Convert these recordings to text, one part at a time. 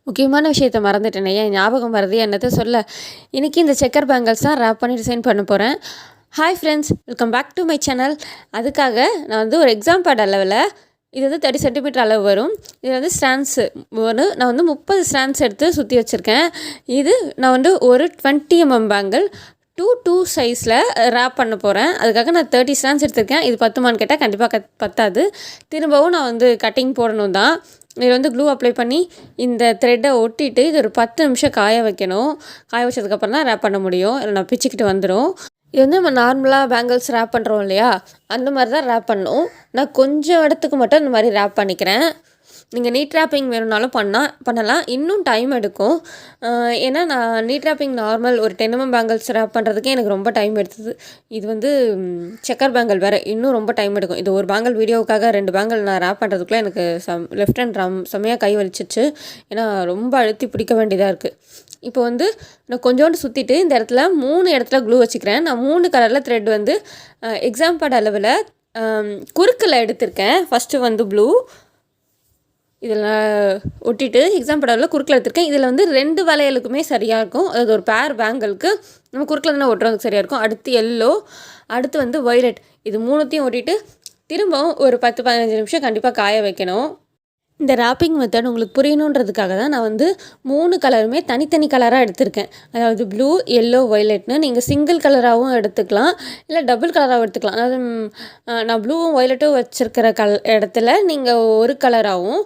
முக்கியமான விஷயத்த மறந்துட்டேனே, ஏன் ஞாபகம் வருது என்னத்த சொல்ல. இன்றைக்கி இந்த செக்கர் பேங்கிள்ஸ் தான் ரேப் பண்ணி டிசைன் பண்ண போகிறேன். Hi friends, welcome back to my channel. அதுக்காக நான் வந்து ஒரு எக்ஸாம் பேட் அளவில் இது வந்து 30 சென்டிமீட்டர் அளவு வரும். இது வந்து ஸ்டாண்ட்ஸு நான் வந்து 30 ஸ்டாண்ட்ஸ் எடுத்து சுற்றி வச்சுருக்கேன். இது நான் வந்து ஒரு 20 mm பேங்கிள் 2 சைஸில் ரேப் பண்ண போகிறேன். அதுக்காக நான் 30 ஸ்டாண்ட்ஸ் எடுத்திருக்கேன். இது பத்துமான்னு கேட்டால் கண்டிப்பாக பத்தாது. திரும்பவும் நான் வந்து கட்டிங் போடணும் தான். இதில் வந்து க்ளூ அப்ளை பண்ணி இந்த த்ரெட்டை ஒட்டிட்டு இது ஒரு 10 நிமிஷம் காய வைக்கணும். காய வச்சதுக்கப்புறம் தான் ரேப் பண்ண முடியும். இல்லை நான் பிச்சுக்கிட்டு வந்துடும். இது வந்து நம்ம நார்மலாக பேங்கிள்ஸ் ரேப் பண்ணுறோம் இல்லையா, அந்த மாதிரி தான் ரேப் பண்ணணும். நான் கொஞ்சம் இடத்துக்கு மட்டும் இந்த மாதிரி ரேப் பண்ணிக்கிறேன். நீங்கள் நீட் ரேப்பிங் வேணும்னாலும் பண்ணலாம். இன்னும் டைம் எடுக்கும். ஏன்னா நான் நீட் ரேப்பிங் நார்மல் ஒரு 10 mm பேங்கிள்ஸ் ரேப் பண்ணுறதுக்கே எனக்கு ரொம்ப டைம் எடுத்தது. இது வந்து செக்கர் பேங்கிள் வேறு, இன்னும் ரொம்ப டைம் எடுக்கும். இது ஒரு பேங்கிள் வீடியோவுக்காக 2 பேங்கிள் நான் ரேப் பண்ணுறதுக்குள்ளே எனக்கு லெஃப்ட் ஹேண்ட் செம்மையாக கை வலிச்சிச்சு. ஏன்னா ரொம்ப அழுத்தி பிடிக்க வேண்டியதாக இருக்குது. இப்போ வந்து நான் கொஞ்சோண்டு சுற்றிட்டு இந்த இடத்துல 3 இடத்துல க்ளூ வச்சுக்கிறேன். நான் 3 கலரில் த்ரெட் வந்து எக்ஸாம் பேட் அளவில் குறுக்கில் எடுத்திருக்கேன். ஃபஸ்ட்டு வந்து ப்ளூ இதில் ஒட்டிட்டு எக்ஸாம் பேட் அளவில் குறுக்கில் எடுத்திருக்கேன். இதில் வந்து 2 வளையலுக்குமே சரியாக இருக்கும். அதாவது ஒரு பேர் பேங்கிளுக்கு நம்ம குறுக்கில் தானே ஒட்டுறதுக்கு சரியாக இருக்கும். அடுத்து எல்லோ, அடுத்து வந்து வயலட். இது 3த்தையும் ஒட்டிட்டு திரும்பவும் ஒரு 10-15 நிமிஷம் கண்டிப்பாக காய வைக்கணும். இந்த ராப்பிங் மெத்தட் உங்களுக்கு புரியணுன்றதுக்காக தான் நான் வந்து 3 கலருமே தனித்தனி கலராக எடுத்திருக்கேன். அதாவது ப்ளூ, எல்லோ, வயலட்னு நீங்கள் சிங்கிள் கலராகவும் எடுத்துக்கலாம், இல்லை டபுள் கலராகவும் எடுத்துக்கலாம். அதாவது நான் ப்ளூவும் வயலட்டும் வச்சுருக்கிற இடத்துல நீங்கள் ஒரு கலராகவும்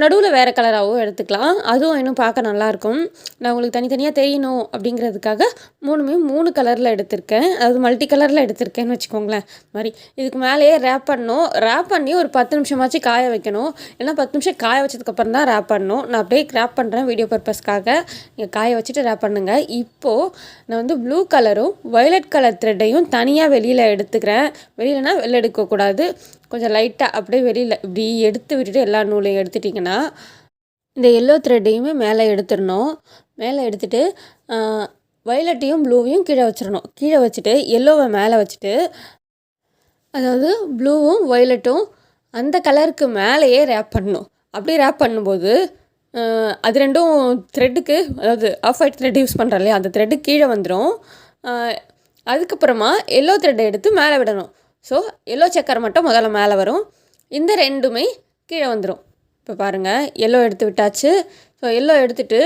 நடுவில் வேறு கலராகவும் எடுத்துக்கலாம். அதுவும் இன்னும் பார்க்க நல்லாயிருக்கும். நான் உங்களுக்கு தனித்தனியாக தெரியணும் அப்படிங்கிறதுக்காக 3 கலரில் எடுத்திருக்கேன். அதாவது மல்டி கலரில் எடுத்திருக்கேன்னு வச்சுக்கோங்களேன். மாதிரி இதுக்கு மேலேயே ரேப் பண்ணி ஒரு 10 நிமிஷமாச்சு காய வைக்கணும். ஏன்னா 10 நிமிஷம் காய வச்சதுக்கப்புறம் தான் ரேப் பண்ணணும். நான் அப்படியே ரேப் பண்ணுறேன் வீடியோ பர்பஸ்க்காக. நீங்கள் காய வச்சுட்டு ரேப் பண்ணுங்கள். இப்போது நான் வந்து ப்ளூ கலரும் வயலட் கலர் த்ரெட்டையும் தனியாக வெளியில் எடுத்துக்கிறேன். வெளியிலனா வெளில எடுக்கக்கூடாது, கொஞ்சம் லைட்டாக அப்படியே வெளியில் இப்படி எடுத்து விட்டுட்டு எல்லா நூலையும் எடுத்துட்டிங்கன்னா இந்த எல்லோ த்ரெட்டையுமே மேலே எடுத்துடணும். மேலே எடுத்துகிட்டு வயலட்டையும் ப்ளூவையும் கீழே வச்சிடணும். கீழே வச்சுட்டு எல்லோவை மேலே வச்சுட்டு, அதாவது ப்ளூவும் வயலட்டும் அந்த கலருக்கு மேலேயே ரேப் பண்ணணும். அப்படி ரேப் பண்ணும்போது அது ரெண்டும் த்ரெட்டுக்கு, அதாவது ஆஃப் ஒயிட் த்ரெட் யூஸ் பண்ணுறோம் இல்லையா, அந்த த்ரெட்டு கீழே வந்துடும். அதுக்கப்புறமா எல்லோ த்ரெட்டை எடுத்து மேலே விடணும். ஸோ எல்லோ செக்கர் மட்டும் முதல்ல மேலே வரும், இந்த ரெண்டுமே கீழே வந்துடும். இப்போ பாருங்கள், எல்லோ எடுத்து விட்டாச்சு. ஸோ எல்லோ எடுத்துகிட்டு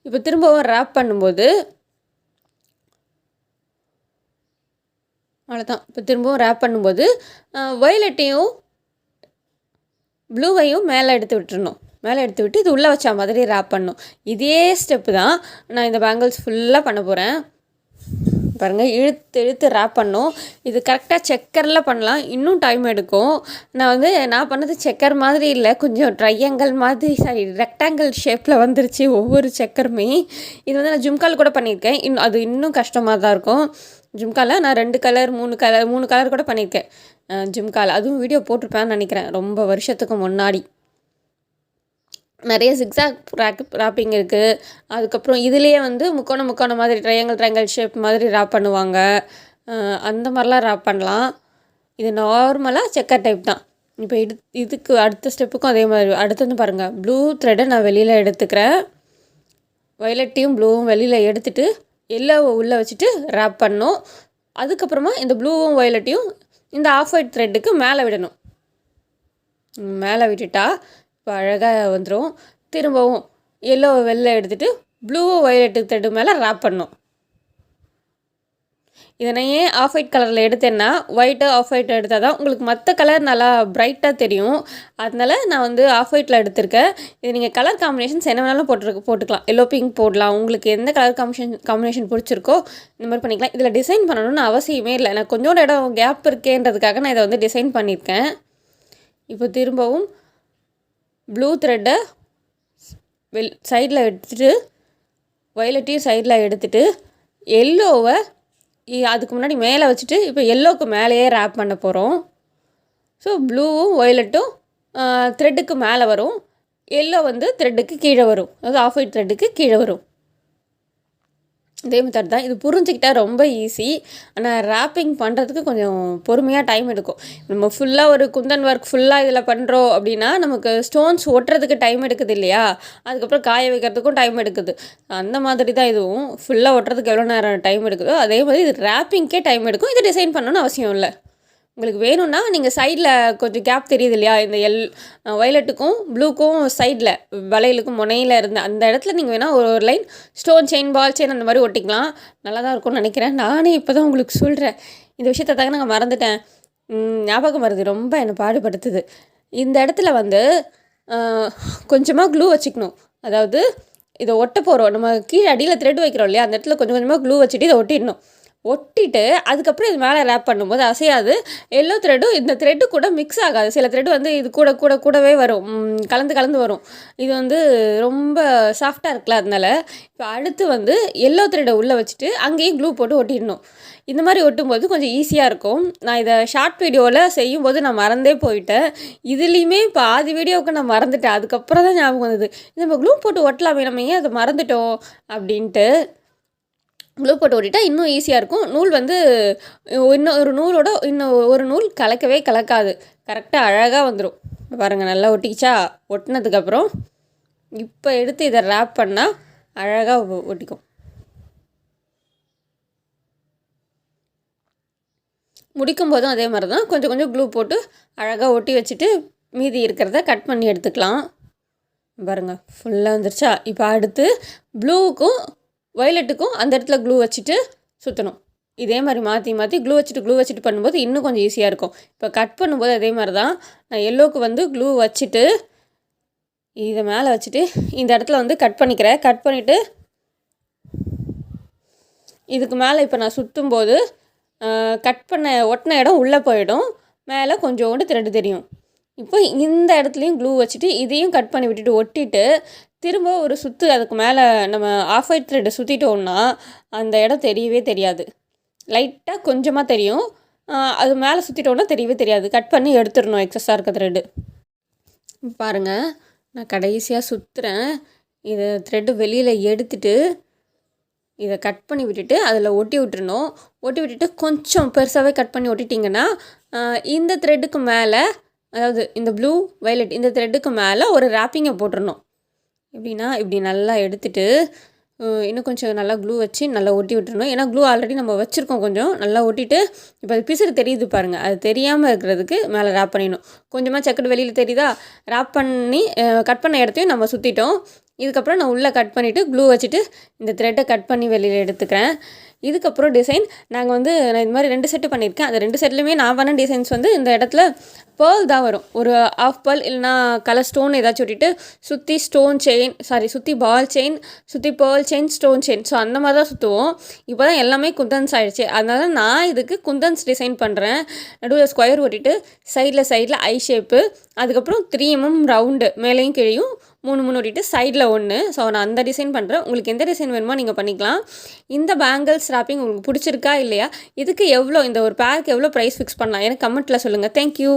இப்போ திரும்பவும் ரேப் பண்ணும்போது அவ்வளோதான். இப்போ திரும்பவும் ரேப் பண்ணும்போது வயலட்டையும் ப்ளூவையும் மேலே எடுத்து விட்டுறணும். மேலே எடுத்து விட்டு இது உள்ளே வச்சா மாதிரி ரேப் பண்ணணும். இதே ஸ்டெப்பு தான் நான் இந்த பேங்கிள்ஸ் ஃபுல்லாக பண்ண போகிறேன். பாருங்கள், இழுத்து ரேப் பண்ணணும். இது கரெக்டாக செக்கரில் பண்ணலாம், இன்னும் டைம் எடுக்கும். நான் பண்ணது செக்கர் மாதிரி இல்லை, கொஞ்சம் ட்ரையாங்கிள் மாதிரி, ரெக்டாங்கிள் ஷேப்பில் வந்துருச்சு ஒவ்வொரு செக்கருமே. இது வந்து நான் ஜும்கால் கூட பண்ணியிருக்கேன். அது இன்னும் கஷ்டமாக தான் இருக்கும். ஜும்காவில் நான் 2 கலர் 3 கலர் கூட பண்ணியிருக்கேன் ஜும்கால். அதுவும் வீடியோ போட்டிருப்பேன்னு நினைக்கிறேன், ரொம்ப வருஷத்துக்கு முன்னாடி. நிறைய ஜிக்ஸாக் ராப்பிங் இருக்குது. அதுக்கப்புறம் இதுலேயே வந்து முக்கோணம் மாதிரி ட்ரையாங்கிள் ஷேப் மாதிரி ரேப் பண்ணுவாங்க. அந்த மாதிரிலாம் ரேப் பண்ணலாம். இது நார்மலாக செக்கர் டைப் தான். இப்போ இதுக்கு அடுத்த ஸ்டெப்புக்கும் அதே மாதிரி. அடுத்தது பாருங்கள், ப்ளூ த்ரெட்டை நான் வெளியில் எடுத்துக்கிறேன். வயலட்டையும் ப்ளூவும் வெளியில் எடுத்துகிட்டு எல்லோவை உள்ளே வச்சுட்டு ரேப் பண்ணணும். அதுக்கப்புறமா இந்த ப்ளூவும் வயலட்டையும் இந்த ஆஃப் ஒயிட் த்ரெட்டுக்கு மேலே விடணும். மேலே விட்டுட்டா இப்போ அழகாக வந்துடும். திரும்பவும் எல்லோவை வெளில எடுத்துகிட்டு ப்ளூவும் வயலட்டு த்ரெட்டு மேலே ரேப் பண்ணணும். இதை நான் ஏன் ஆஃப் ஒயிட் கலரில் எடுத்தேன்னா, ஒயிட்டு ஆஃப் ஒயிட் எடுத்தால் தான் உங்களுக்கு மற்ற கலர் நல்லா ப்ரைட்டாக தெரியும். அதனால நான் வந்து ஆஃப் ஒயிட்டில் எடுத்திருக்கேன். இது நீங்கள் கலர் காம்பினேஷன்ஸ் என்ன வேணாலும் போட்டுக்கலாம். எல்லோ பிங்க் போடலாம், உங்களுக்கு எந்த கலர் காம்பினேஷன் பிடிச்சிருக்கோ இந்த மாதிரி பண்ணிக்கலாம். இதில் டிசைன் பண்ணணும்னு அவசியமே இல்லை. நான் கொஞ்சோட இடம் கேப் இருக்கேன்றதுக்காக நான் இதை வந்து டிசைன் பண்ணியிருக்கேன். இப்போ திரும்பவும் ப்ளூ த்ரெட்டை சைடில் எடுத்துகிட்டு வயலட்டையும் சைடில் எடுத்துகிட்டு எல்லோவை அதுக்கு முன்னாடி மேலே வச்சுட்டு இப்போ எல்லோவுக்கு மேலேயே ரேப் பண்ண போகிறோம். ஸோ ப்ளூவும் வயலட்டும் த்ரெட்டுக்கு மேலே வரும், எல்லோ வந்து த்ரெட்டுக்கு கீழே வரும், அதாவது ஆஃப் ஒயிட் த்ரெட்டுக்கு கீழே வரும். இதே மெத்தட் தான். இது புரிஞ்சுக்கிட்டா ரொம்ப ஈஸி. ஆனால் ரேப்பிங் பண்ணுறதுக்கு கொஞ்சம் பொறுமையாக டைம் எடுக்கும். நம்ம ஃபுல்லாக ஒரு குந்தன் ஒர்க் ஃபுல்லாக இதில் பண்ணுறோம் அப்படின்னா நமக்கு ஸ்டோன்ஸ் ஒட்டுறதுக்கு டைம் எடுக்குது இல்லையா, அதுக்கப்புறம் காய வைக்கிறதுக்கும் டைம் எடுக்குது. அந்த மாதிரி தான் இதுவும் ஃபுல்லாக ஒட்டுறதுக்கு எவ்வளோ நேரம் டைம் எடுக்குதோ அதே மாதிரி இது ரேப்பிங்க்கே டைம் எடுக்கும். இதை டிசைன் பண்ணணும்னு அவசியம் இல்லை. உங்களுக்கு வேணும்னா நீங்கள் சைடில் கொஞ்சம் கேப் தெரியுது இல்லையா, இந்த வயலட்டுக்கும் ப்ளூக்கும் சைடில் வளையலுக்கும் முனையில் இருந்த அந்த இடத்துல நீங்கள் வேணால் ஒரு line stone chain, ball chain அந்த மாதிரி ஒட்டிக்கலாம். நல்லா தான் இருக்கும்னு நினைக்கிறேன். நானே இப்போ தான் உங்களுக்கு சொல்கிறேன். இந்த விஷயத்தை தாங்க நான் மறந்துட்டேன். ஞாபகம் வருது, ரொம்ப என்னை பாடுபடுத்துது. இந்த இடத்துல வந்து கொஞ்சமாக க்ளூ வச்சுக்கணும். அதாவது இதை ஒட்ட போகிறோம், நம்ம கீழே அடியில் த்ரெட் வைக்கிறோம் இல்லையா, அந்த இடத்துல கொஞ்சம் கொஞ்சமாக க்ளூ வச்சுட்டு இதை ஒட்டிடணும். ஒட்டிட்டு அதுக்கப்புறம் இது மேலே ரேப் பண்ணும்போது அசையாது. எல்லோ த்ரெட்டும் இந்த த்ரெட்டு கூட மிக்ஸ் ஆகாது. சில த்ரெட்டு வந்து இது கூடவே வரும், கலந்து வரும். இது வந்து ரொம்ப சாஃப்டாக இருக்குல்ல, அதனால இப்போ அடுத்து வந்து எல்லோ த்ரெட்டை உள்ளே வச்சுட்டு அங்கேயும் க்ளூ போட்டு ஒட்டிடணும். இந்த மாதிரி ஒட்டும்போது கொஞ்சம் ஈஸியாக இருக்கும். நான் இதை ஷார்ட் வீடியோவில் செய்யும்போது நான் மறந்தே போயிட்டேன். இதுலேயுமே பாதி வீடியோவுக்கு நான் மறந்துட்டேன். அதுக்கப்புறம் தான் ஞாபகம் வந்தது, நம்ம க்ளூ போட்டு ஒட்டலாமே, நம்ம ஏன் அதை மறந்துட்டோம் அப்படின்ட்டு. க்ளூ போட்டு ஓட்டிட்டா இன்னும் ஈஸியாக இருக்கும். நூல் வந்து இன்னொரு நூலோட ஒரு நூல் கலக்கவே கலக்காது. கரெக்டாக அழகாக வந்துடும். பாருங்கள், நல்லா ஒட்டிக்கிச்சா. ஒட்டினதுக்கப்புறம் இப்போ எடுத்து இதை ரேப் பண்ணால் அழகாக ஒட்டிக்கும். முடிக்கும் போதும் அதே மாதிரி தான் கொஞ்சம் கொஞ்சம் க்ளூ போட்டு அழகாக ஒட்டி வச்சுட்டு மீதி இருக்கிறத கட் பண்ணி எடுத்துக்கலாம். பாருங்கள், ஃபுல்லாக வந்துருச்சா. இப்போ அடுத்து ப்ளூவுக்கும் வயலட்டுக்கும் அந்த இடத்துல க்ளூ வச்சுட்டு சுற்றணும். இதே மாதிரி மாற்றி க்ளூ வச்சுட்டு பண்ணும்போது இன்னும் கொஞ்சம் ஈஸியாக இருக்கும். இப்போ கட் பண்ணும்போது அதே மாதிரி தான். நான் எல்லோவுக்கு வந்து க்ளூ வச்சுட்டு இதை மேலே வச்சுட்டு இந்த இடத்துல வந்து கட் பண்ணிக்கிறேன். கட் பண்ணிவிட்டு இதுக்கு மேலே இப்போ நான் சுற்றும்போது ஒட்டின இடம் உள்ளே போயிடும். மேலே கொஞ்சோண்டு த்ரெட்டு தெரியும். இப்போ இந்த இடத்துலையும் க்ளூ வச்சுட்டு இதையும் கட் பண்ணி விட்டுட்டு ஒட்டிட்டு திரும்ப ஒரு சுற்று அதுக்கு மேலே நம்ம ஆஃப் ஒயிட் த்ரெட்டை சுற்றிட்டோம்னா அந்த இடம் தெரியவே தெரியாது. லைட்டாக கொஞ்சமாக தெரியும். அது மேலே சுற்றிட்டோன்னா தெரியவே தெரியாது. கட் பண்ணி எடுத்துடணும் எக்ஸஸாக இருக்க த்ரெட்டு. பாருங்கள், நான் கடைசியாக சுற்றுறேன். இதை த்ரெட்டு வெளியில் எடுத்துட்டு இதை கட் பண்ணி விட்டுட்டு அதில் ஒட்டி விட்டுறணும். ஒட்டி விட்டுட்டு கொஞ்சம் பெருசாகவே கட் பண்ணி ஒட்டிட்டிங்கன்னா இந்த த்ரெட்டுக்கு மேலே, அதாவது இந்த ப்ளூ வயலட் இந்த த்ரெட்டுக்கு மேலே ஒரு ரேப்பிங்கை போட்டுடணும். எப்படின்னா இப்படி நல்லா எடுத்துகிட்டு இன்னும் கொஞ்சம் நல்லா க்ளூ வச்சு நல்லா ஒட்டி விட்டுறணும். ஏன்னா க்ளூ ஆல்ரெடி நம்ம வச்சுருக்கோம். கொஞ்சம் நல்லா ஒட்டிட்டு இப்போ அது பிசுறு தெரியுது பாருங்கள், அது தெரியாமல் இருக்கிறதுக்கு மேலே ரேப் பண்ணிடணும். கொஞ்சமாக செக்கடு வெளியில் தெரியுதா, ரேப் பண்ணி கட் பண்ண இடத்தையும் நம்ம சுற்றிட்டோம். இதுக்கப்புறம் நான் உள்ளே கட் பண்ணிவிட்டு க்ளூ வச்சுட்டு இந்த த்ரெட்டை கட் பண்ணி வெளியில் எடுத்துக்கிறேன். இதுக்கப்புறம் டிசைன் நான் இது மாதிரி 2 செட்டு பண்ணியிருக்கேன். அந்த 2 செட்லையுமே நான் பண்ண டிசைன்ஸ் வந்து இந்த இடத்துல பேர்ல் தான் வரும். ஒரு ஆஃப் பேர்ல் இல்லைனா கலர் ஸ்டோன் ஏதாச்சும் ஒட்டிட்டு சுற்றி பால் செயின், சுற்றி pearl chain, stone chain, so அந்த மாதிரி தான் சுற்றுவோம். இப்போ தான் எல்லாமே குந்தன்ஸ் ஆகிடுச்சு. அதனால நான் இதுக்கு குந்தன்ஸ் டிசைன் பண்ணுறேன். நடுவில் ஸ்கொயர் ஒட்டிட்டு சைடில் ஐ ஷேப்பு, அதுக்கப்புறம் 3mm ரவுண்டு மேலேயும் கீழேயும் 3 ஒட்டிட்டு சைடில் 1. ஸோ நான் அந்த டிசைன் பண்ணுறேன். உங்களுக்கு எந்த டிசைன் வேணுமோ நீங்கள் பண்ணிக்கலாம். இந்த பேங்கிள்ஸ் ராப்பிங் உங்களுக்கு பிடிச்சிருக்கா இல்லையா, இதுக்கு எவ்வளோ, இந்த ஒரு பேருக்கு எவ்வளோ ப்ரைஸ் ஃபிக்ஸ் பண்ணலாம் எனக்கு கமெண்ட்டில் சொல்லுங்கள். தேங்க்யூ.